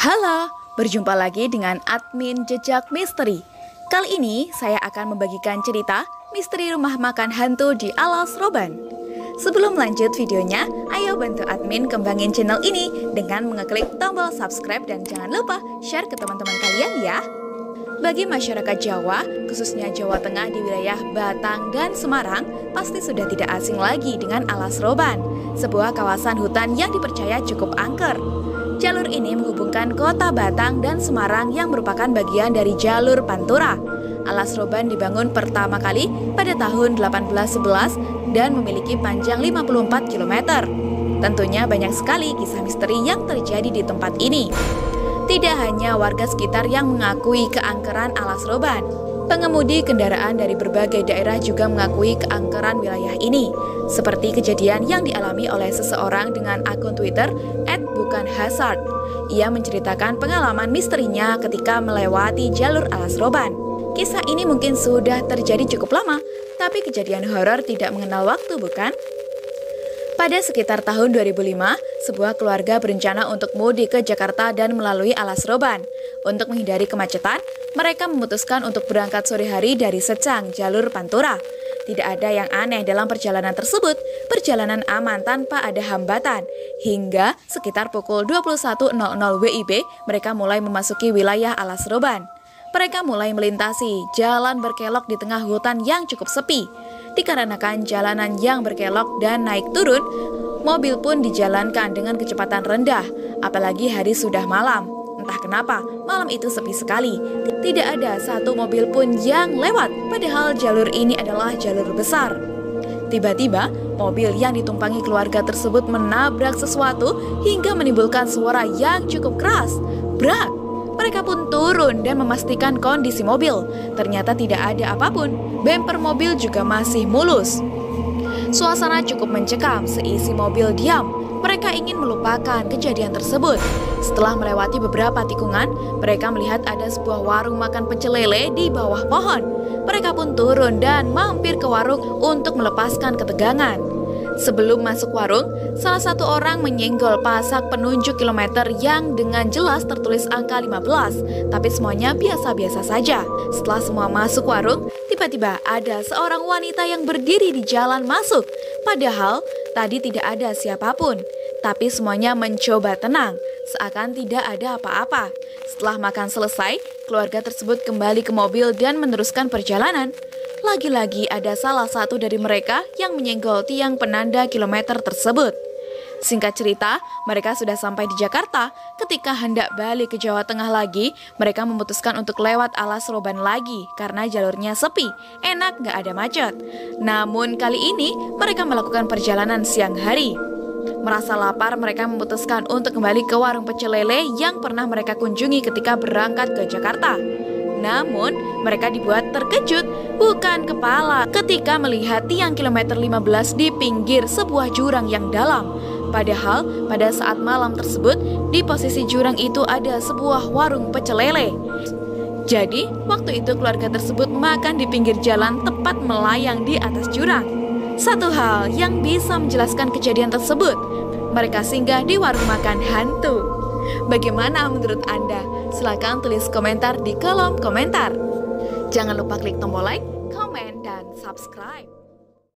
Halo, berjumpa lagi dengan admin Jejak Misteri. Kali ini saya akan membagikan cerita misteri rumah makan hantu di Alas Roban. Sebelum lanjut videonya, ayo bantu admin kembangin channel ini dengan mengeklik tombol subscribe dan jangan lupa share ke teman-teman kalian ya. Bagi masyarakat Jawa, khususnya Jawa Tengah di wilayah Batang dan Semarang, pasti sudah tidak asing lagi dengan Alas Roban, sebuah kawasan hutan yang dipercaya cukup angker. Jalur ini menghubungkan kota Batang dan Semarang yang merupakan bagian dari jalur Pantura. Alas Roban dibangun pertama kali pada tahun 1811 dan memiliki panjang 54 km. Tentunya banyak sekali kisah misteri yang terjadi di tempat ini. Tidak hanya warga sekitar yang mengakui keangkeran Alas Roban, pengemudi kendaraan dari berbagai daerah juga mengakui keangkeran wilayah ini, seperti kejadian yang dialami oleh seseorang dengan akun Twitter @bukanhazard. Ia menceritakan pengalaman misterinya ketika melewati jalur Alas Roban. Kisah ini mungkin sudah terjadi cukup lama, tapi kejadian horor tidak mengenal waktu, bukan? Pada sekitar tahun 2005, sebuah keluarga berencana untuk mudik ke Jakarta dan melalui Alas Roban. Untuk menghindari kemacetan, mereka memutuskan untuk berangkat sore hari dari Secang, jalur Pantura. Tidak ada yang aneh dalam perjalanan tersebut, perjalanan aman tanpa ada hambatan. Hingga sekitar pukul 21.00 WIB, mereka mulai memasuki wilayah Alas Roban. Mereka mulai melintasi jalan berkelok di tengah hutan yang cukup sepi. Dikarenakan jalanan yang berkelok dan naik turun, mobil pun dijalankan dengan kecepatan rendah, apalagi hari sudah malam. Entah kenapa, malam itu sepi sekali. Tidak ada satu mobil pun yang lewat, padahal jalur ini adalah jalur besar. Tiba-tiba, mobil yang ditumpangi keluarga tersebut menabrak sesuatu hingga menimbulkan suara yang cukup keras. Brak! Mereka pun turun dan memastikan kondisi mobil. Ternyata tidak ada apapun. Bemper mobil juga masih mulus. Suasana cukup mencekam, seisi mobil diam. Mereka ingin melupakan kejadian tersebut. Setelah melewati beberapa tikungan, mereka melihat ada sebuah warung makan pecel lele di bawah pohon. Mereka pun turun dan mampir ke warung untuk melepaskan ketegangan. Sebelum masuk warung, salah satu orang menyenggol pasak penunjuk kilometer yang dengan jelas tertulis angka 15, tapi semuanya biasa-biasa saja. Setelah semua masuk warung, tiba-tiba ada seorang wanita yang berdiri di jalan masuk. Padahal tadi tidak ada siapapun, tapi semuanya mencoba tenang, seakan tidak ada apa-apa. Setelah makan selesai, keluarga tersebut kembali ke mobil dan meneruskan perjalanan. Lagi-lagi ada salah satu dari mereka yang menyenggol tiang penanda kilometer tersebut. Singkat cerita, mereka sudah sampai di Jakarta. Ketika hendak balik ke Jawa Tengah lagi, mereka memutuskan untuk lewat Alas Roban lagi karena jalurnya sepi, enak gak ada macet. Namun kali ini mereka melakukan perjalanan siang hari. Merasa lapar, mereka memutuskan untuk kembali ke warung pecel lele yang pernah mereka kunjungi ketika berangkat ke Jakarta. Namun, mereka dibuat terkejut, bukan kepala, ketika melihat tiang kilometer 15 di pinggir sebuah jurang yang dalam. Padahal, pada saat malam tersebut, di posisi jurang itu ada sebuah warung pecel lele. Jadi, waktu itu keluarga tersebut makan di pinggir jalan tepat melayang di atas jurang. Satu hal yang bisa menjelaskan kejadian tersebut, mereka singgah di warung makan hantu. Bagaimana menurut Anda? Silahkan tulis komentar di kolom komentar. Jangan lupa klik tombol like, komen, dan subscribe.